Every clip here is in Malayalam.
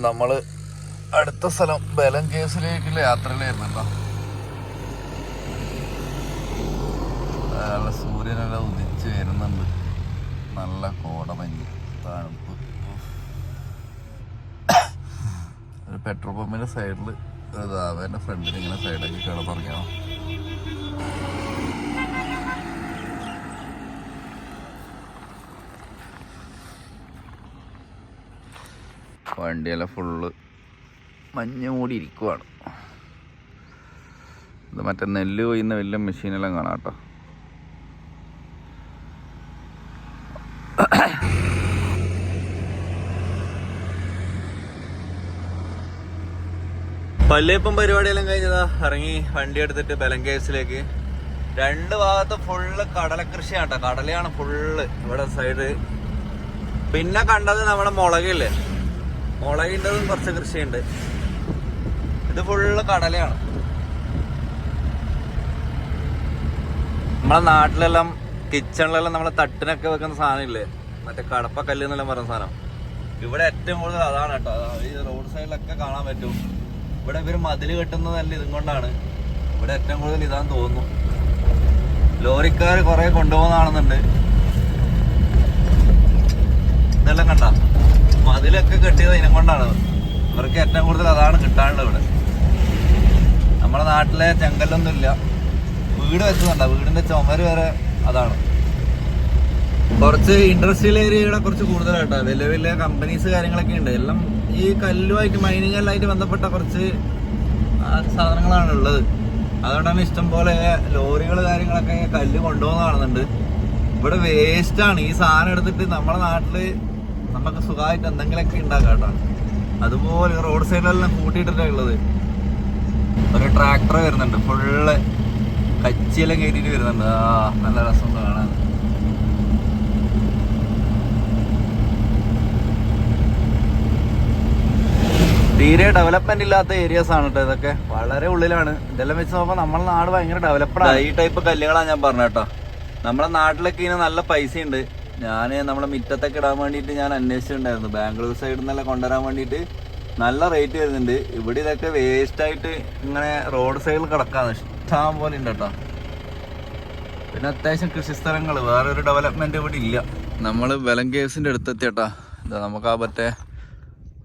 നമ്മൾ അടുത്ത സ്ഥലം ബലം കേസിലേക്കുള്ള യാത്രയിലായിരുന്നു കേട്ടോ. നല്ല സൂര്യനെല്ലാം ഉദിച്ച് വരുന്നുണ്ട്, നല്ല കോടമഞ്ഞ്, തണുപ്പ്. ഒരു പെട്രോൾ പമ്പിൻ്റെ സൈഡിൽ അവൻ്റെ ഫ്രണ്ടിൽ ഇങ്ങനെ സൈഡാക്കി കിടന്നുറങ്ങിയാണ്. വണ്ടിയെല്ലാം ഫുള്ള് മഞ്ഞ് മൂടി ഇരിക്കുവാണ്. ഇത് മറ്റേ നെല്ല് കൊയ്യുന്ന വലിയ മെഷീനെല്ലാം കാണാം കേട്ടോ. പല്ലേപ്പം പരിപാടിയെല്ലാം കഴിഞ്ഞതാ ഇറങ്ങി വണ്ടി എടുത്തിട്ട് ബലം കേസിലേക്ക്. രണ്ട് ഭാഗത്ത് ഫുള്ള് കടലക്കൃഷിയാണ് കേട്ടോ, കടലയാണ് ഫുള്ള് ഇവിടെ സൈഡ്. പിന്നെ കണ്ടത് നമ്മുടെ മുളകില്ലേ, മുളകിൻ്റെതും കുറച്ച് കൃഷിയുണ്ട്. ഇത് ഫുള്ള് കടലയാണ്. നമ്മളെ നാട്ടിലെല്ലാം കിച്ചണിലെല്ലാം നമ്മളെ തട്ടിനൊക്കെ വെക്കുന്ന സാധനമില്ലേ, മറ്റേ കടപ്പക്കല്ല് എന്നെല്ലാം പറയുന്ന സാധനം, ഇവിടെ ഏറ്റവും കൂടുതൽ അതാണ് കേട്ടോ. ഈ റോഡ് സൈഡിലൊക്കെ കാണാൻ പറ്റും. ഇവിടെ ഇവർ മതിൽ കെട്ടുന്നതല്ല ഇതും കൊണ്ടാണ്. ഇവിടെ ഏറ്റവും കൂടുതൽ ഇതാന്ന് തോന്നുന്നു. ലോറിക്കാർ കുറെ കൊണ്ടുപോകുന്നതാണെന്നുണ്ട്. ഇതെല്ലാം കണ്ട മതിലൊക്കെ കെട്ടിയത് ഇതിനെ കൊണ്ടാണ്. ഇവർക്ക് ഏറ്റവും കൂടുതൽ അതാണ് കിട്ടാനുള്ളത്. ഇവിടെ നമ്മുടെ നാട്ടിലെ ചെങ്കല്ലൊന്നും ഇല്ല. വീട് വെച്ചതുണ്ട, വീടിന്റെ ചുമര് വരെ അതാണ്. കുറച്ച് ഇൻഡസ്ട്രിയൽ ഏരിയയുടെ കുറച്ച് കൂടുതലായിട്ടാ, വലിയ വലിയ കമ്പനീസ് കാര്യങ്ങളൊക്കെ ഉണ്ട്. എല്ലാം ഈ കല്ലുമായിട്ട് മൈനിങ് എല്ലായിട്ട് ബന്ധപ്പെട്ട കുറച്ച് സാധനങ്ങളാണ് ഉള്ളത്. അതുകൊണ്ടാണ് ഇഷ്ടം പോലെ ലോറികൾ കാര്യങ്ങളൊക്കെ കല്ല് കൊണ്ടുപോകുന്ന കാണുന്നുണ്ട്. ഇവിടെ വേസ്റ്റാണ് ഈ സാധനം എടുത്തിട്ട് നമ്മളെ നാട്ടില് നമുക്ക് സുഖമായിട്ട് എന്തെങ്കിലുമൊക്കെ ഉണ്ടാക്കാം കേട്ടോ. അതുപോലെ റോഡ് സൈഡിലെല്ലാം കൂട്ടിയിട്ടിട്ടാണ് ഉള്ളത്. ഒരു ട്രാക്ടർ വരുന്നുണ്ട്, ഫുള്ള് കച്ചിയെല്ലാം കയറ്റിയിട്ട് വരുന്നുണ്ട്. നല്ല രസമുണ്ട് കാണാൻ. തീരെ ഡെവലപ്മെന്റ് ഇല്ലാത്ത ഏരിയാസ് ആണ് കേട്ടോ ഇതൊക്കെ, വളരെ ഉള്ളിലാണ്. ഇതെല്ലാം വെച്ച് നോക്കുമ്പോൾ നമ്മളെ നാട് ഭയങ്കര ഡെവലപ്ഡാണ്. ഈ ടൈപ്പ് കല്ലുകളാണ് ഞാൻ പറഞ്ഞ കേട്ടോ. നമ്മളെ നാട്ടിലൊക്കെ ഇതിന് നല്ല പൈസയുണ്ട്. ഞാൻ നമ്മളെ മുറ്റത്തൊക്കെ ഇടാൻ വേണ്ടിയിട്ട് ഞാൻ അന്വേഷിച്ചിട്ടുണ്ടായിരുന്നു. ബാംഗ്ലൂർ സൈഡിൽ നിന്നെല്ലാം കൊണ്ടുവരാൻ വേണ്ടിയിട്ട് നല്ല റേറ്റ് വരുന്നുണ്ട്. ഇവിടെ ഇതൊക്കെ വേസ്റ്റായിട്ട് ഇങ്ങനെ റോഡ് സൈഡിൽ കിടക്കാന്ന് ഇഷ്ടം പോലെ ഉണ്ട് കേട്ടോ. പിന്നെ അത്യാവശ്യം കൃഷിസ്ഥലങ്ങൾ, വേറൊരു ഡെവലപ്മെന്റ് ഇവിടെ ഇല്ല. നമ്മൾ ബലം കേവ്സിൻ്റെ അടുത്തെത്തിയട്ടാ. ഇതാ നമുക്ക് ആ മറ്റേ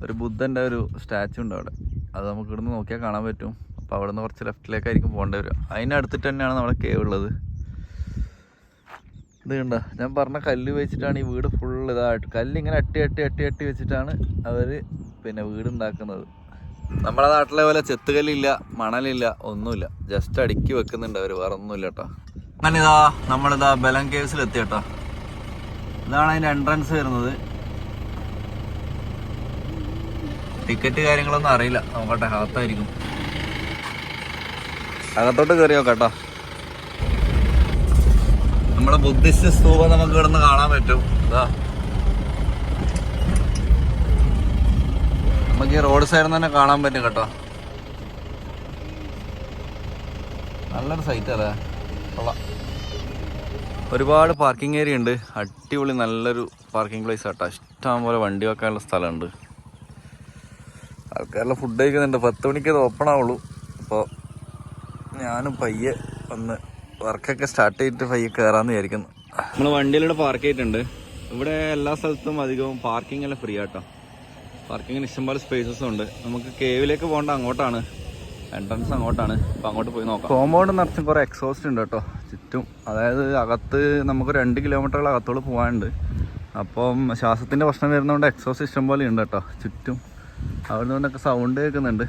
ഒരു ബുദ്ധൻ്റെ ഒരു സ്റ്റാച്ചു ഉണ്ട് അവിടെ. അത് നമുക്ക് ഇവിടുന്ന് നോക്കിയാൽ കാണാൻ പറ്റും. അപ്പോൾ അവിടെ നിന്ന് കുറച്ച് ലെഫ്റ്റിലേക്കായിരിക്കും പോകേണ്ടി വരിക. അതിനടുത്തിട്ട് തന്നെയാണ് നമ്മുടെ കേവ് ഉള്ളത്. ഇത് കണ്ട, ഞാൻ പറഞ്ഞ കല്ല് വെച്ചിട്ടാണ് ഈ വീട് ഫുള്ള് ഇതായിട്ട്, കല്ലിങ്ങനെ അട്ടി വെച്ചിട്ടാണ് അവർ പിന്നെ വീട് ഉണ്ടാക്കുന്നത്. നമ്മുടെ നാട്ടിലെ പോലെ ചെത്തുകല്ലില്ല, മണലില്ല, ഒന്നുമില്ല. ജസ്റ്റ് അടുക്കി വെക്കുന്നുണ്ട് അവർ, വേറെ ഒന്നുമില്ല കേട്ടോ. അങ്ങനെ ഇതാ നമ്മളിതാ ബലം കേവ്സിൽ എത്തി കേട്ടോ. ഇതാണ് അതിൻ്റെ എൻട്രൻസ് വരുന്നത്. ടിക്കറ്റ് കാര്യങ്ങളൊന്നും അറിയില്ല, നോക്കട്ടെ, അകത്തായിരിക്കും. അകത്തോട്ട് കയറിയോ കേട്ടോ. നമ്മളെ ബുദ്ധിസ്റ്റ് സ്തൂപം നമുക്ക് ഇവിടുന്ന് കാണാൻ പറ്റും. ഇതാ നമുക്ക് ഈ റോഡ് സൈഡിൽ തന്നെ കാണാൻ പറ്റും കേട്ടോ. നല്ലൊരു സൈറ്റ് അല്ലേ, കൊള്ളാം. ഒരുപാട് പാർക്കിംഗ് ഏരിയ ഉണ്ട്, അടിപൊളി നല്ലൊരു പാർക്കിംഗ് പ്ലേസ് ആട്ടോ. ഇഷ്ടം പോലെ വണ്ടി വെക്കാനുള്ള സ്ഥലമുണ്ട്. ആൾക്കാരെല്ലാം ഫുഡ് കഴിക്കുന്നുണ്ട്. 10 മണിക്ക് ഇത് ഓപ്പൺ ആവുള്ളൂ. അപ്പോൾ ഞാനും പയ്യെ ഒന്ന് വർക്കൊക്കെ സ്റ്റാർട്ട് ചെയ്തിട്ട് പയ്യെ കയറാമെന്ന് വിചാരിക്കുന്നു. നമ്മൾ വണ്ടിയിലൂടെ പാർക്ക് ചെയ്തിട്ടുണ്ട്. ഇവിടെ എല്ലാ സ്ഥലത്തും അധികവും പാർക്കിംഗ് എല്ലാം ഫ്രീ ആട്ടോ. പാർക്കിങ്ങിന് ഇഷ്ടംപോലെ സ്പേസസും ഉണ്ട്. നമുക്ക് കേവിലേക്ക് പോകേണ്ട അങ്ങോട്ടാണ്, എൻട്രൻസ് അങ്ങോട്ടാണ്. അപ്പോൾ അങ്ങോട്ട് പോയി നോക്കാം. കോമ്പൗണ്ട് നിറച്ചും കുറേ എക്സോസ്റ്റ് ഉണ്ട് കേട്ടോ ചുറ്റും. അതായത് അകത്ത് നമുക്ക് 2 കിലോമീറ്ററുകൾ അകത്തോട് പോകാനുണ്ട്. അപ്പം ശ്വാസത്തിൻ്റെ പ്രശ്നം വരുന്നതുകൊണ്ട് എക്സോസ്റ്റ് ഇഷ്ടം പോലെ ഉണ്ട് കേട്ടോ ചുറ്റും. അവിടെ നിന്നൊക്കെ സൗണ്ട് കേൾക്കുന്നുണ്ട്,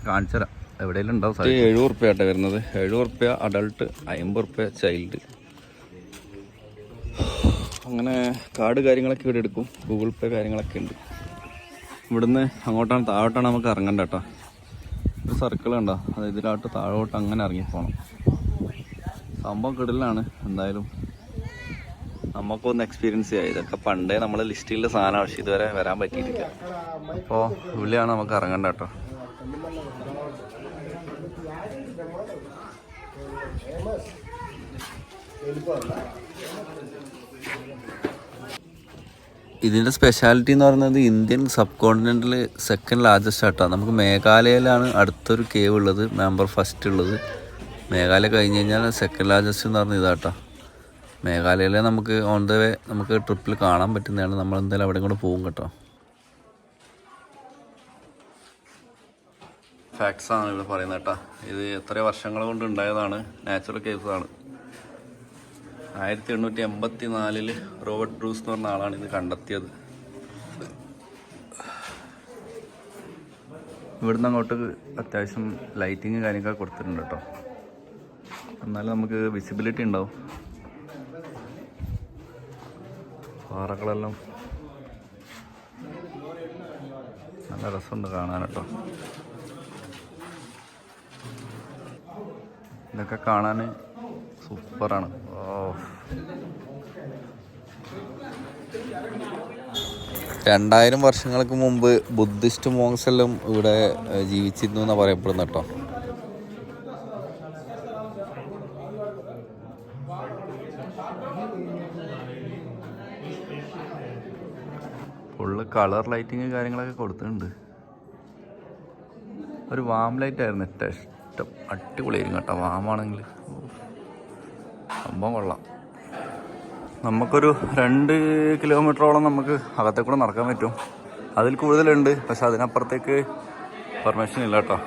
കാണിച്ചു തരാം. എവിടെയെങ്കിലും ഉണ്ടാവും. 70 റുപ്യ ആട്ടോ വരുന്നത്. 70 റുപ്യ അഡൾട്ട്, 50 റുപ്യ ചൈൽഡ്. അങ്ങനെ കാർഡ് കാര്യങ്ങളൊക്കെ ഇവിടെ എടുക്കും. ഗൂഗിൾ പേ കാര്യങ്ങളൊക്കെ ഉണ്ട്. ഇവിടുന്ന് അങ്ങോട്ടാണ്, താഴോട്ടാണ് നമുക്ക് ഇറങ്ങണ്ട കേട്ടോ. ഒരു സർക്കിൾ ഉണ്ടോ, അത് ഇതിലോട്ട് താഴോട്ട് അങ്ങനെ ഇറങ്ങിപ്പോണം. സംഭവം കിടലാണ്. എന്തായാലും നമുക്കൊന്ന് എക്സ്പീരിയൻസ് ചെയ്യാം. ഇതൊക്കെ പണ്ടേ നമ്മളെ ലിസ്റ്റിലുള്ള സാധനം, പക്ഷേ ഇതുവരെ വരാൻ പറ്റിയിട്ടില്ല. അപ്പോൾ ഇവിടെയാണ് നമുക്ക് ഇറങ്ങണ്ട കേട്ടോ. ഇതിൻ്റെ സ്പെഷ്യാലിറ്റി എന്ന് പറയുന്നത് ഇന്ത്യൻ സബ് കോണ്ടിനെൻറ്റിൽ സെക്കൻഡ് ലാർജസ്റ്റ് ആയിട്ടാണ്. നമുക്ക് മേഘാലയയിലാണ് അടുത്തൊരു കേവ് ഉള്ളത്, നമ്പർ ഫസ്റ്റ് ഉള്ളത്. മേഘാലയ കഴിഞ്ഞ് കഴിഞ്ഞാൽ സെക്കൻഡ് ലാർജസ്റ്റ് എന്ന് പറഞ്ഞ ഇതാട്ടോ. മേഘാലയയിലെ നമുക്ക് ഓൺ ദ വേ നമുക്ക് ട്രിപ്പിൽ കാണാൻ പറ്റുന്നതാണ്. നമ്മൾ എന്തായാലും അവിടെ കൂടെ പോകും കേട്ടോ. ഫാക്ട്സാണ് ഇവിടെ പറയുന്നത് കേട്ടോ. ഇത് എത്ര വർഷങ്ങൾ കൊണ്ട് ഉണ്ടായതാണ്, നാച്ചുറൽ കേവ്സ് ആണ്. 1884 റോബർട്ട് ബ്രൂസ് എന്ന് പറഞ്ഞ ആളാണ് ഇത് കണ്ടെത്തിയത്. ഇവിടുന്ന് അങ്ങോട്ട് അത്യാവശ്യം ലൈറ്റിങ് കാര്യങ്ങളൊക്കെ കൊടുത്തിട്ടുണ്ട് കേട്ടോ. എന്നാലും നമുക്ക് വിസിബിലിറ്റി ഉണ്ടാവും. പാറകളെല്ലാം നല്ല രസമുണ്ട് കാണാൻ കേട്ടോ. ഇതൊക്കെ കാണാൻ സൂപ്പറാണ്. 2000 വർഷങ്ങൾക്ക് മുമ്പ് ബുദ്ധിസ്റ്റ് മോങ്സ് എല്ലാം ഇവിടെ ജീവിച്ചിരുന്നു എന്നാണ് പറയപ്പെടുന്നത് കേട്ടോ. ഫുള്ള് കളർ ലൈറ്റിങ് കാര്യങ്ങളൊക്കെ കൊടുത്തിട്ടുണ്ട്. ഒരു വാം ലൈറ്റ് ആയിരുന്നു ഏറ്റവും ഇഷ്ടം. അടിപൊളിയായിരിക്കും കേട്ടോ വാമാണെങ്കിൽ. സംഭവം കൊള്ളാം. നമുക്കൊരു 2 കിലോമീറ്ററോളം നമുക്ക് അകത്തെ കൂടെ നടക്കാൻ പറ്റും. അതിൽ കൂടുതലുണ്ട്, പക്ഷെ അതിനപ്പുറത്തേക്ക് പെർമിഷൻ ഇല്ല കേട്ടോ.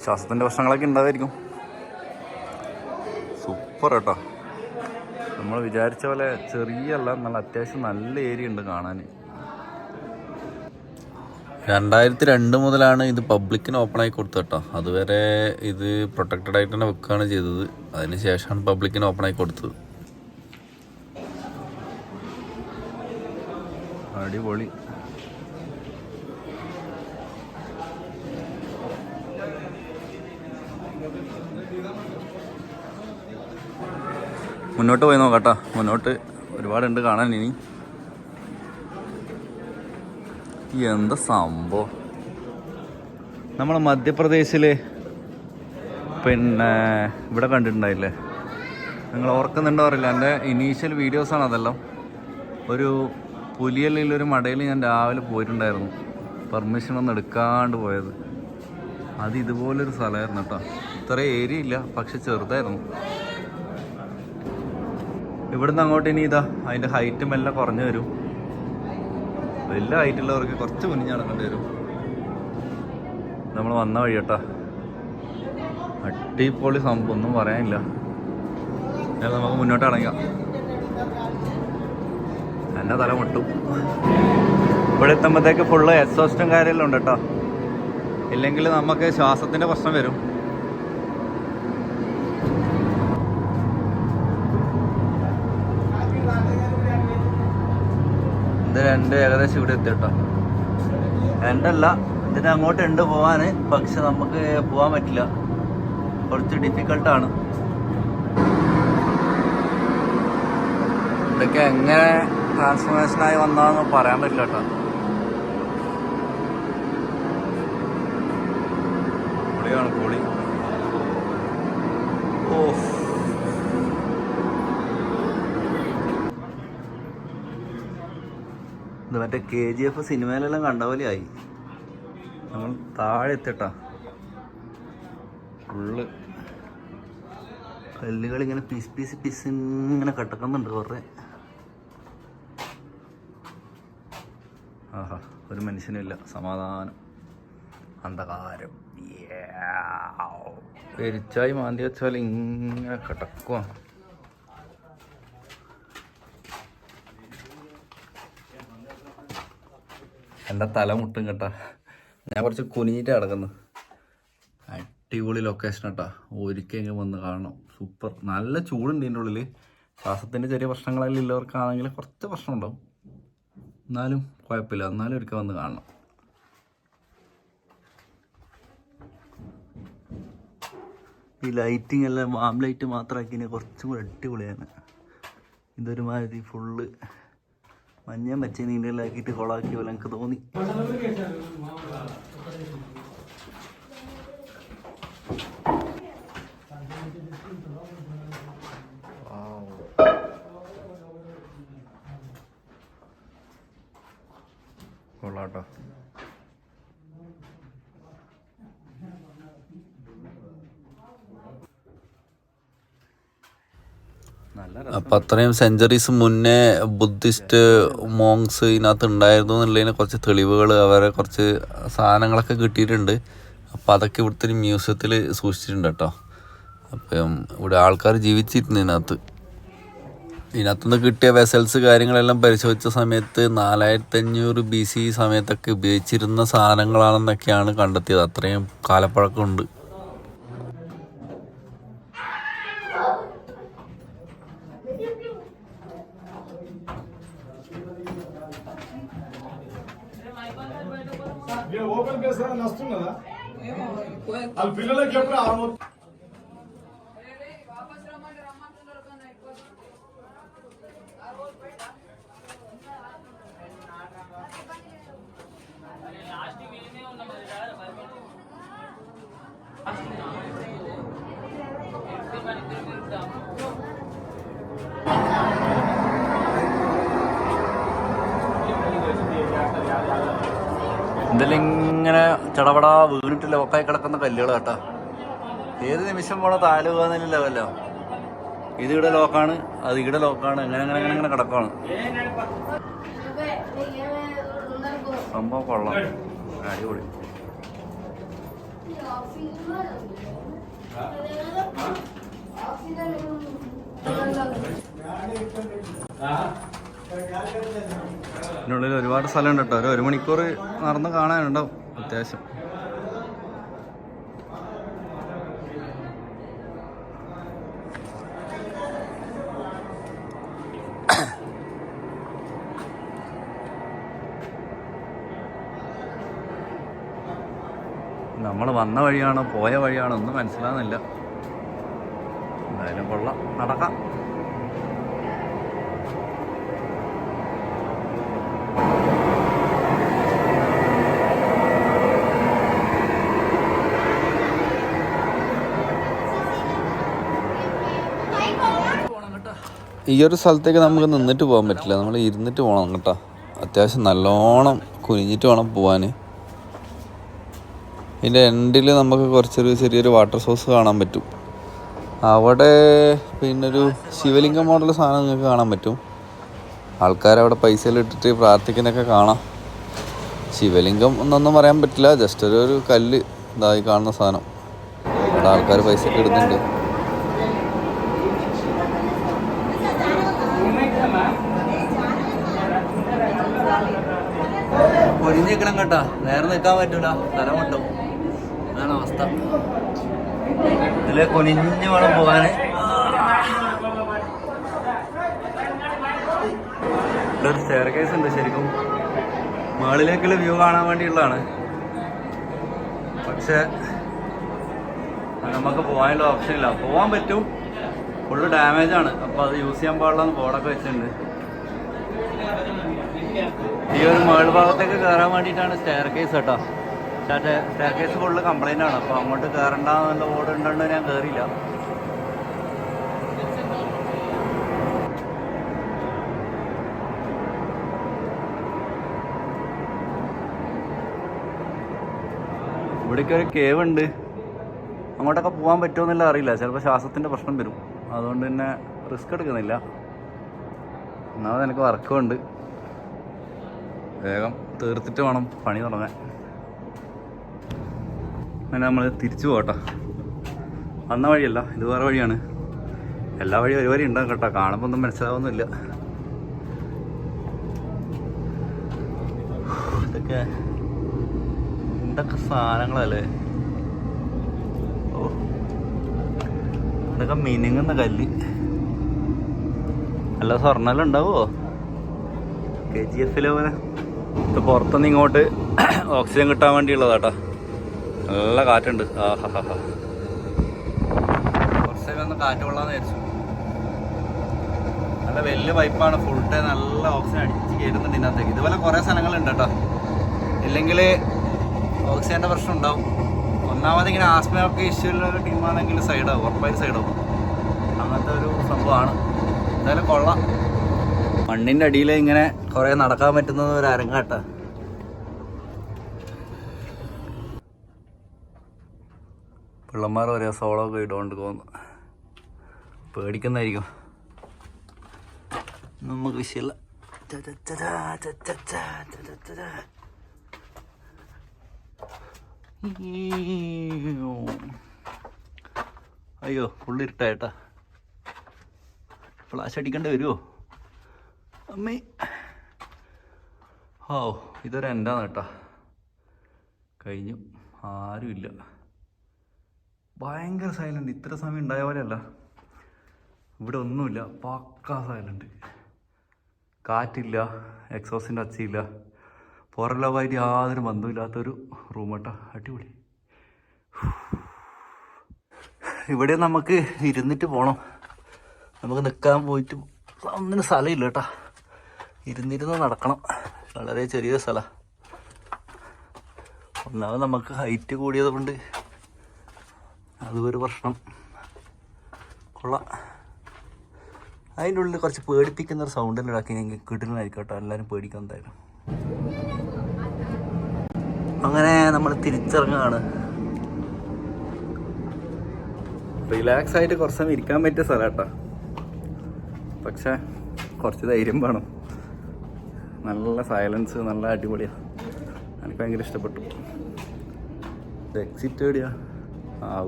ശ്വാസത്തിൻ്റെ പ്രശ്നങ്ങളൊക്കെ ഉണ്ടാവായിരിക്കും. സൂപ്പർ കേട്ടോ. നമ്മൾ വിചാരിച്ച പോലെ ചെറിയല്ല, നല്ല അത്യാവശ്യം നല്ല ഏരിയ ഉണ്ട് കാണാൻ. 2002 മുതലാണ് ഇത് പബ്ലിക്കിന് ഓപ്പണായി കൊടുത്തത് കേട്ടോ. അതുവരെ ഇത് പ്രൊട്ടക്റ്റഡ് ആയിട്ട് തന്നെ വെക്കുകയാണ് ചെയ്തത്. അതിന് ശേഷമാണ് പബ്ലിക്കിന് ഓപ്പണായി കൊടുത്തത്. അടിപൊളി. മുന്നോട്ട് പോയി നോക്കാം കേട്ടോ. മുന്നോട്ട് ഒരുപാടുണ്ട് കാണാൻ ഇനി. എന്താ സംഭവം. നമ്മൾ മധ്യപ്രദേശിൽ പിന്നെ ഇവിടെ കണ്ടിട്ടുണ്ടായില്ലേ, നിങ്ങൾ ഓർക്കുന്നുണ്ടോ അറിയില്ല. എൻ്റെ ഇനീഷ്യൽ വീഡിയോസാണ് അതെല്ലാം. ഒരു പുലിയല്ലൊരു മടയിൽ ഞാൻ രാവിലെ പോയിട്ടുണ്ടായിരുന്നു, പെർമിഷൻ ഒന്നും എടുക്കാണ്ട് പോയത്. അത് ഇതുപോലൊരു സ്ഥലമായിരുന്നു കേട്ടോ. ഇത്ര ഏരിയ ഇല്ല, പക്ഷെ ചെറുതായിരുന്നു. ഇവിടുന്ന് അങ്ങോട്ട് ഇനി ഇതാ അതിൻ്റെ ഹൈറ്റും എല്ലാം കുറഞ്ഞു വരും. വലിയ ഹൈറ്റുള്ളവർക്ക് കുറച്ച് മുന്നിൽ നടക്കേണ്ടി വരും. നമ്മൾ വന്ന വഴി കേട്ടോ. അടിപൊളി സംഭവം, ഒന്നും പറയാനില്ല. നമുക്ക് മുന്നോട്ട് ഇറങ്ങാം. എൻ്റെ തല മുട്ടും. ഇവിടെ എത്തുമ്പോഴത്തേക്ക് ഫുള്ള് എക്സോസ്റ്റും കാര്യമെല്ലാം ഉണ്ട് കേട്ടോ. ഇല്ലെങ്കിൽ നമുക്ക് ശ്വാസത്തിൻ്റെ പ്രശ്നം വരും. ഇത് 2 ഏകദേശം ഇവിടെ എത്തി കേട്ടോ. 2 അല്ല, ഇതിന് അങ്ങോട്ടുണ്ട് പോവാൻ. പക്ഷെ നമുക്ക് പോകാൻ പറ്റില്ല, കുറച്ച് ഡിഫിക്കൽട്ടാണ്. ഇതൊക്കെ എങ്ങനെ ട്രാൻസ്ഫോർമേഷനായി വന്നതെന്ന് പറയാൻ പറ്റില്ല കേട്ടോ. പൊളിയാണ് പൊളി. ഓ, ഇത് മറ്റേ KGF സിനിമയിലെല്ലാം കണ്ട പോലെ ആയി. നമ്മൾ താഴെ എത്തിട്ടാ. ഫുള്ള് കല്ലുകൾ ഇങ്ങനെ പീസ് ഇങ്ങനെ കിടക്കുന്നുണ്ട് കുറേ. ആഹാ, ഒരു മനുഷ്യനില്ല, സമാധാനം, അന്ധകാരം. എരിച്ചായി മാന്തി വെച്ചാൽ ഇങ്ങനെ കിടക്കുക. എൻ്റെ തല മുട്ടും കേട്ടാ. ഞാൻ കുറച്ച് കുനിഞ്ഞിട്ട് കിടക്കുന്നു. അടിപൊളി ലൊക്കേഷൻ കേട്ടാ. ഒരിക്കലും വന്ന് കാണണം. സൂപ്പർ. നല്ല ചൂടുണ്ട് ഇതിൻ്റെ ഉള്ളിൽ. ശ്വാസത്തിൻ്റെ ചെറിയ പ്രശ്നങ്ങളെല്ലാം ഉള്ളവർക്കാണെങ്കിൽ കുറച്ച് പ്രശ്നം ഉണ്ടാവും, എന്നാലും കുഴപ്പമില്ല. എന്നാലും ഒരിക്കൽ വന്ന് കാണണം. ഈ ലൈറ്റിംഗ് എല്ലാം വാം ലൈറ്റ് മാത്രമാക്കിന് കുറച്ചും കൂടെ അടിപൊളിയാണ്. ഇതൊരുമാതിരി ഫുള്ള് മഞ്ഞ മച്ച നീണ്ടലാക്കിയിട്ട് കൊളാക്കിയ പോലെ എനിക്ക് തോന്നി. കേട്ടോ. അപ്പം അത്രയും സെഞ്ചുറീസ് മുന്നേ ബുദ്ധിസ്റ്റ് മോങ്സ് ഇതിനകത്ത് ഉണ്ടായിരുന്നു എന്നുള്ളതിന് കുറച്ച് തെളിവുകൾ, അവരെ കുറച്ച് സാധനങ്ങളൊക്കെ കിട്ടിയിട്ടുണ്ട്. അപ്പം അതൊക്കെ ഇവിടുത്തെ ഒരു മ്യൂസിയത്തിൽ സൂക്ഷിച്ചിട്ടുണ്ട് കേട്ടോ. അപ്പം ഇവിടെ ആൾക്കാർ ജീവിച്ചിരുന്നു ഇതിനകത്തുനിന്ന് കിട്ടിയ വെസൽസ് കാര്യങ്ങളെല്ലാം പരിശോധിച്ച സമയത്ത് 4500 BC സമയത്തൊക്കെ ഉപയോഗിച്ചിരുന്ന സാധനങ്ങളാണെന്നൊക്കെയാണ് കണ്ടെത്തിയത്. അത്രയും കാലപ്പഴക്കമുണ്ട്. എന്തെല്ലാം ഇങ്ങനെ ചടപടാ വീണിട്ട് ലോക്കായി കിടക്കുന്ന കല്ലുകൾ കേട്ടോ. ഏത് നിമിഷം പോണ താല് പോകുന്നതിന് ലെവല്ലോ. ഇത് ഇവിടെ ലോക്കാണ്, അത് ഇവിടെ ലോക്കാണ്, അങ്ങനെ അങ്ങനെ അങ്ങനെ അങ്ങനെ കിടക്കാണ്. സംഭവം കൊള്ളാം, അടിപൊളി. ഇതിനുള്ളിൽ ഒരുപാട് സ്ഥലമുണ്ട് കേട്ടോ. 1 മണിക്കൂർ നടന്ന് കാണാനുണ്ടാവും അത്യാവശ്യം. നമ്മൾ വന്ന വഴിയാണോ പോയ വഴിയാണോ ഒന്നും മനസ്സിലാകുന്നില്ല. എന്തായാലും കൊള്ളാം, നടക്കാം. ഈ ഒരു സ്ഥലത്തേക്ക് നമുക്ക് നിന്നിട്ട് പോകാൻ പറ്റില്ല, നമ്മൾ ഇരുന്നിട്ട് പോകണം കേട്ടോ. അത്യാവശ്യം നല്ലോണം കുനിഞ്ഞിട്ട് വേണം പോകാൻ. ഇതിൻ്റെ എൻഡിൽ നമുക്ക് ചെറിയൊരു വാട്ടർ സോഴ്സ് കാണാൻ പറ്റും. അവിടെ പിന്നൊരു ശിവലിംഗം മോഡൽ സാധനം നിങ്ങൾക്ക് കാണാൻ പറ്റും. ആൾക്കാരവിടെ പൈസയിലിട്ടിട്ട് പ്രാർത്ഥിക്കുന്നതൊക്കെ കാണാം. ശിവലിംഗം എന്നൊന്നും പറയാൻ പറ്റില്ല, ജസ്റ്റ് ഒരു കല്ല് ഇതായി കാണുന്ന സാധനം. അവിടെ ആൾക്കാർ പൈസയൊക്കെ ഇടുന്നുണ്ട്. പൊരിഞ്ഞിരിക്കണം കേട്ടോ, നേരെ നിൽക്കാൻ പറ്റൂല, സ്ഥലം കിട്ടും. അതാണ് അവസ്ഥ. ഇതിലെ കൊനിഞ്ഞ് വേണം പോകാൻ. ഇവിടെ ഒരു സ്റ്റെയർ കേസ് ഉണ്ട്, ശരിക്കും മുകളിലേക്കുള്ള വ്യൂ കാണാൻ വേണ്ടിയുള്ളതാണ്. പക്ഷെ നമുക്ക് പോകാനുള്ള ഓപ്ഷൻ ഇല്ല. പോകാൻ പറ്റും, ഫുള്ള് ഡാമേജാണ്. അപ്പോൾ അത് യൂസ് ചെയ്യാൻ പാടില്ലെന്ന് ബോർഡൊക്കെ വെച്ചിട്ടുണ്ട്. ഈ ഒരു മുകൾ ഭാഗത്തേക്ക് കയറാൻ വേണ്ടിയിട്ടാണ് സ്റ്റെയർ കേസ് കേട്ടോ. സ്റ്റെയർ കേസ് ഫുള്ള് കംപ്ലൈൻ്റ് ആണ്. അപ്പോൾ അങ്ങോട്ട് കയറണ്ടെന്നുള്ള ബോർഡ് ഉണ്ടോ ഞാൻ കയറിയില്ല. ഇവിടേക്ക് ഒരു കേവ് ഉണ്ട്, അങ്ങോട്ടൊക്കെ പോകാൻ പറ്റുമെന്നില്ല അറിയില്ല. ചിലപ്പോൾ ശ്വാസത്തിൻ്റെ പ്രശ്നം വരും, അതുകൊണ്ട് തന്നെ റിസ്ക് എടുക്കുന്നില്ല. ഒന്നാമത് എനിക്ക് വർക്കും ഉണ്ട്, വേഗം തീർത്തിട്ട് വേണം പണി തുടങ്ങാൻ. അങ്ങനെ നമ്മൾ തിരിച്ചു പോകട്ടോ. വന്ന വഴിയല്ല, ഇത് വേറെ വഴിയാണ്. എല്ലാ വഴിയും ഒരു വഴി ഉണ്ടാകും കേട്ടോ, കാണുമ്പോൾ ഒന്നും മനസ്സിലാവുന്നില്ല. ഇതൊക്കെ എന്തൊക്കെ സാധനങ്ങളല്ലേ. ഓ, ഇതൊക്കെ മിനുങ്ങുന്ന കല്ല്. നല്ല സ്വർണ്ണമെല്ലാം ഉണ്ടാവുമോ? KGF പോലെ. ഇത് പുറത്തുനിന്ന് ഇങ്ങോട്ട് ഓക്സിജൻ കിട്ടാൻ വേണ്ടിയുള്ളതാട്ടോ. നല്ല കാറ്റുണ്ട്. കുറച്ചൊക്കെ ഒന്ന് കാറ്റ് കൊള്ളാന്ന് വിചാരിച്ചു. നല്ല വലിയ പൈപ്പാണ്, ഫുൾ ടൈം നല്ല ഓക്സിജൻ അടിച്ച് കയറുന്നുണ്ട് ഇതിനകത്തേക്ക്. ഇതുപോലെ കുറേ സ്ഥലങ്ങളുണ്ട് കേട്ടോ. ഇല്ലെങ്കിൽ ഓക്സിജൻ്റെ പ്രശ്നം ഉണ്ടാവും. ഒന്നാമത് ഇങ്ങനെ ആസ്മയൊക്കെ ഇഷ്യൂള്ള ടീമാണെങ്കിൽ സൈഡാവും, ഉറപ്പായി സൈഡാവും. അങ്ങനത്തെ ഒരു സംഭവമാണ്. എന്തായാലും കൊള്ളാം. മണ്ണിൻ്റെ അടിയിൽ ഇങ്ങനെ കുറേ നടക്കാൻ പറ്റുന്നത് ഒരു അരങ്ങാട്ട. പിള്ളമാർ ഒരേ സോളോ ഒക്കെ ഇടുകൊണ്ട് പോകുന്നു. പേടിക്കുന്നതായിരിക്കും, നമുക്ക് വിഷയമല്ല. അയ്യോ ഫുള്ളിരുട്ടായിട്ടാ, ഫ്ലാഷ് അടിക്കേണ്ടി വരുമോ അമ്മേ? ഓ ഇതൊരു എൻ്റാന്ന് കേട്ടാ, കഴിഞ്ഞു, ആരുമില്ല, ഭയങ്കര സൈലൻ്റ്. ഇത്ര സമയം ഉണ്ടായ പോലെയല്ല, ഇവിടെ ഒന്നുമില്ല, പക്കാ സൈലൻ്റ്. കാറ്റില്ല, എക്സോസിൻ്റെ ഒച്ചയില്ല, പുറം ലോകമായിട്ട് യാതൊരു ബന്ധമില്ലാത്തൊരു റൂം കേട്ടോ, അടിപൊളി. ഇവിടെ നമുക്ക് ഇരുന്നിട്ട് പോകണം, നമുക്ക് നിൽക്കാൻ പോയിട്ട് ഒന്നിനും സ്ഥലമില്ല കേട്ടോ, ഇരുന്നിരുന്ന് നടക്കണം. വളരെ ചെറിയ സ്ഥലമാണ്. ഒന്നാമത് നമുക്ക് ഹൈറ്റ് കൂടിയത് കൊണ്ട് അതൊരു പ്രശ്നം. കൊള്ളാം. അതിൻ്റെ ഉള്ളിൽ കുറച്ച് പേടിപ്പിക്കുന്ന ഒരു സൗണ്ടെല്ലാം ഇടാക്കി കിട്ടുന്നതായിരിക്കും കേട്ടോ, എല്ലാവരും പേടിക്കും എന്തായാലും. അങ്ങനെ നമ്മൾ തിരിച്ചിറങ്ങുകയാണ്. റിലാക്സ് ആയിട്ട് കുറച്ച് സമയം ഇരിക്കാൻ പറ്റിയ സ്ഥലം കേട്ടോ, പക്ഷേ കുറച്ച് ധൈര്യം വേണം. നല്ല സൈലൻസ്, നല്ല അടിപൊളിയാണ്, എനിക്ക് ഭയങ്കര ഇഷ്ടപ്പെട്ടു. എക്സിറ്റ് എവിടെയാ?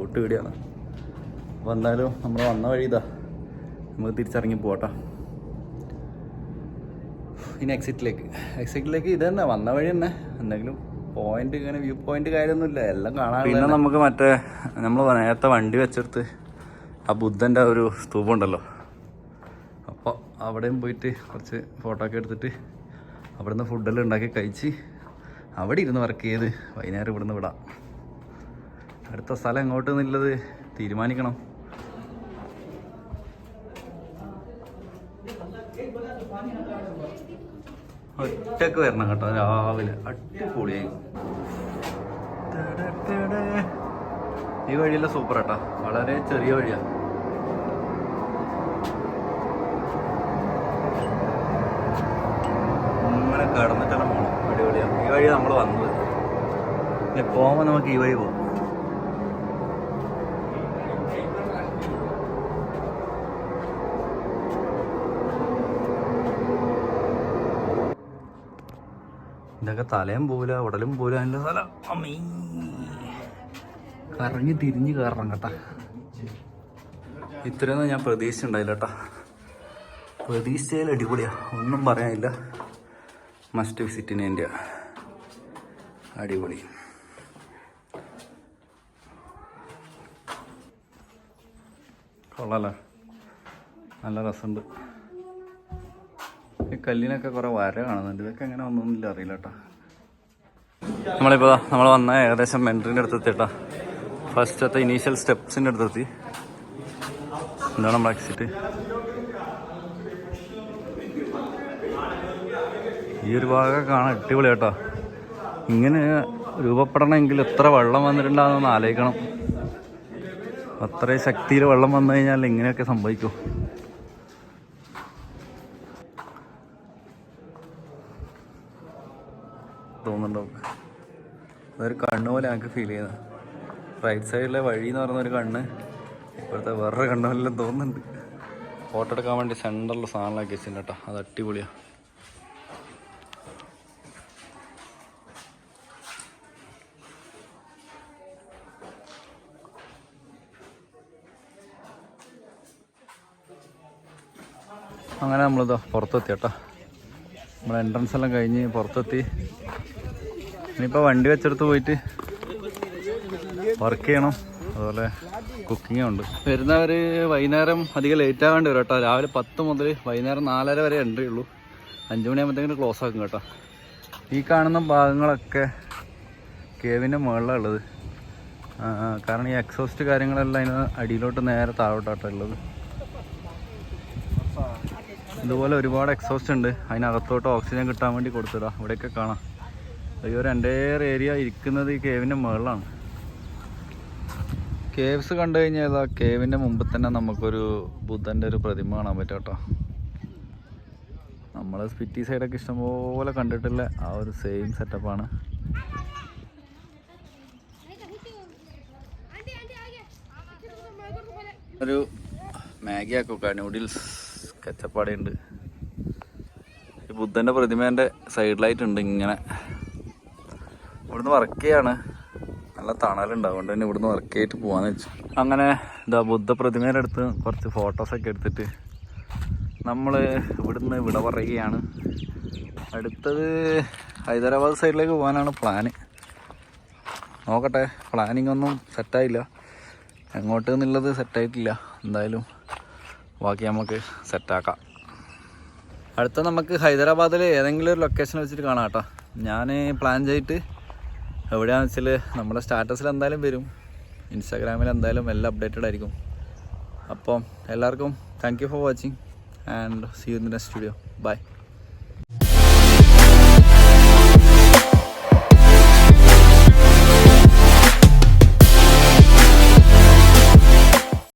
ഔട്ട് എവിടെയാണ്? വന്നാലും നമ്മൾ വന്ന വഴി ഇതാ, നമുക്ക് തിരിച്ചിറങ്ങി പോകട്ടോ. ഇനി എക്സിറ്റിലേക്ക് ഇത് തന്നെ, വന്ന വഴി തന്നെ. എന്തെങ്കിലും പോയിന്റ്, ഇങ്ങനെ വ്യൂ പോയിന്റ് കാര്യമൊന്നുമില്ല, എല്ലാം കാണാൻ. പിന്നെ നമുക്ക് മറ്റേ നമ്മൾ നേരത്തെ വണ്ടി വെച്ചെടുത്ത് ആ ബുദ്ധൻ്റെ ഒരു സ്തൂപം ഉണ്ടല്ലോ, അപ്പോൾ അവിടെയും പോയിട്ട് കുറച്ച് ഫോട്ടോ ഒക്കെ എടുത്തിട്ട് അവിടുന്ന് ഫുഡെല്ലാം ഉണ്ടാക്കി കഴിച്ച് അവിടെ ഇരുന്ന് വർക്ക് ചെയ്ത് വൈകുന്നേരം ഇവിടുന്ന് വിടാം. അടുത്ത സ്ഥലം എങ്ങോട്ടെന്നുള്ളത് തീരുമാനിക്കണം. ഒറ്റക്ക് വരണം കേട്ടോ, രാവിലെ അടിപൊളിയായി. ഈ വഴിയെല്ലാം സൂപ്പർ കേട്ടോ, വളരെ ചെറിയ വഴിയാണ്. ഇങ്ങനെ കിടന്നിട്ടെല്ലാം പോകണം, അടിപൊളിയാണ്. ഈ വഴി നമ്മൾ വന്നത്, ഇനി പോകുമ്പോൾ നമുക്ക് ഈ വഴി പോകും. ഇതൊക്കെ തലയും പോവില്ല, ഉടലും പോവില്ല, അതിൻ്റെ സ്ഥലം. അമ്മീ കറങ്ങി തിരിഞ്ഞ് കയറണം കേട്ടാ. ഇത്രയൊന്നും ഞാൻ പ്രതീക്ഷിച്ചിട്ടുണ്ടായില്ല കേട്ടാ, പ്രതീക്ഷിച്ചതിൽ അടിപൊളിയാണ്, ഒന്നും പറയാനില്ല. മസ്റ്റ് വിസിറ്റ് ഇൻ ഇന്ത്യ, അടിപൊളി. കൊള്ളാലോ, നല്ല രസമുണ്ട്. ഈ കല്ലിനൊക്കെ കുറേ വര കാണുന്നുണ്ട്, ഇതൊക്കെ എങ്ങനെ ഒന്നൊന്നുമില്ല, അറിയില്ല കേട്ടോ. നമ്മൾ വന്ന ഏകദേശം മെൻട്രിൻ്റെ അടുത്തെത്തി കേട്ടോ, ഫസ്റ്റത്തെ ഇനീഷ്യൽ സ്റ്റെപ്സിൻ്റെ അടുത്തെത്തി. എന്താണ് നമ്മൾ എക്സിറ്റ്. ഈ ഒരു ഭാഗമൊക്കെ കാണാൻ അടിപൊളി കേട്ടോ. ഇങ്ങനെ രൂപപ്പെടണമെങ്കിൽ എത്ര വെള്ളം വന്നിട്ടുണ്ടാകുമെന്ന് ആലോചിക്കണം. അത്രയും ശക്തിയിൽ വെള്ളം വന്നു കഴിഞ്ഞാൽ ഇങ്ങനെയൊക്കെ സംഭവിക്കും. തോന്നുന്നുണ്ടാവും, അതൊരു കണ്ണ് പോലെ എനിക്ക് ഫീൽ ചെയ്യുന്നത്. റൈറ്റ് സൈഡിലെ വഴി എന്ന് പറയുന്നൊരു കണ്ണ്, ഇപ്പോഴത്തെ വേറൊരു കണ്ണ് പോലെല്ലാം തോന്നുന്നുണ്ട്. ഫോട്ടോ എടുക്കാൻ വേണ്ടി സെൻറ്ററിൽ സാധനങ്ങളൊക്കെ വെച്ചിട്ടുണ്ട് കേട്ടോ, അത് അടിപൊളിയാണ്. അങ്ങനെ നമ്മളിതാ പുറത്തെത്തി കേട്ടോ, നമ്മൾ എൻട്രൻസ് എല്ലാം കഴിഞ്ഞ് പുറത്തെത്തി. ഇനിയിപ്പോൾ വണ്ടി വെച്ചെടുത്ത് പോയിട്ട് വർക്ക് ചെയ്യണം, അതുപോലെ കുക്കിങ്ങും ഉണ്ട്. വരുന്നവർ വൈകുന്നേരം അധികം ലേറ്റ് ആകാണ്ട് വരും കേട്ടോ. രാവിലെ 10 മുതൽ വൈകുന്നേരം 4:30 വരെ എൻട്രി ഉള്ളൂ. 5 മണിയാകുമ്പോഴത്തേക്കും ക്ലോസ് ആക്കും കേട്ടോ. ഈ കാണുന്ന ഭാഗങ്ങളൊക്കെ കേവിൻ്റെ മുകളിലാണ് ഉള്ളത്. കാരണം ഈ എക്സോസ്റ്റ് കാര്യങ്ങളെല്ലാം അതിന് അടിയിലോട്ട് നേരെ താഴോട്ടാട്ടോ ഉള്ളത്. ഇതുപോലെ ഒരുപാട് എക്സോസ്റ്റ് ഉണ്ട്, അതിനകത്തോട്ട് ഓക്സിജൻ കിട്ടാൻ വേണ്ടി കൊടുത്തതാ. ഇവിടെയൊക്കെ കാണാം. ഈ ഒരു എൻ്റയർ ഏരിയ ഇരിക്കുന്നത് ഈ കേവിൻ്റെ മുകളിലാണ്. കേവ്സ് കണ്ടു കഴിഞ്ഞാൽ ഏതാ കേവിൻ്റെ മുമ്പ് തന്നെ നമുക്കൊരു ബുദ്ധൻ്റെ ഒരു പ്രതിമ കാണാൻ പറ്റും കേട്ടോ. നമ്മൾ സ്പിറ്റി സൈഡൊക്കെ ഇഷ്ടംപോലെ കണ്ടിട്ടില്ല ആ ഒരു സെയിം സെറ്റപ്പാണ്. ഒരു മാഗി ആക്കുക, നൂഡിൽസ്, കച്ചപ്പാടുണ്ട്. ഈ ബുദ്ധൻ്റെ പ്രതിമേൻ്റെ സൈഡിലായിട്ടുണ്ട്. ഇങ്ങനെ ഇവിടുന്ന് വർക്ക് ചെയ്യാണ്. നല്ല തണലുണ്ട്, അതുകൊണ്ട് തന്നെ ഇവിടുന്ന് വർക്ക് ചെയ്തിട്ട് പോകാമെന്ന് വെച്ചു. അങ്ങനെ ഇതാ ബുദ്ധ പ്രതിമേൻ്റെ അടുത്ത് കുറച്ച് ഫോട്ടോസൊക്കെ എടുത്തിട്ട് നമ്മൾ ഇവിടുന്ന് വിട പറയുകയാണ്. അടുത്തത് ഹൈദരാബാദ് സൈഡിലേക്ക് പോകാനാണ് പ്ലാന്. നോക്കട്ടെ, പ്ലാനിങ് ഒന്നും സെറ്റായില്ല, എങ്ങോട്ട് എന്നുള്ളത് സെറ്റായിട്ടില്ല. എന്തായാലും ബാക്കി നമുക്ക് സെറ്റാക്കാം. അടുത്ത നമുക്ക് ഹൈദരാബാദിൽ ഏതെങ്കിലും ഒരു ലൊക്കേഷൻ വെച്ചിട്ട് കാണാം കേട്ടോ. ഞാൻ പ്ലാൻ ചെയ്തിട്ട് എവിടെയാണെന്ന് വെച്ചാൽ നമ്മുടെ സ്റ്റാറ്റസിൽ എന്തായാലും വരും, ഇൻസ്റ്റാഗ്രാമിൽ എന്തായാലും എല്ലാം അപ്ഡേറ്റഡ് ആയിരിക്കും. അപ്പം എല്ലാവർക്കും thank you for watching and see you in the next video. By.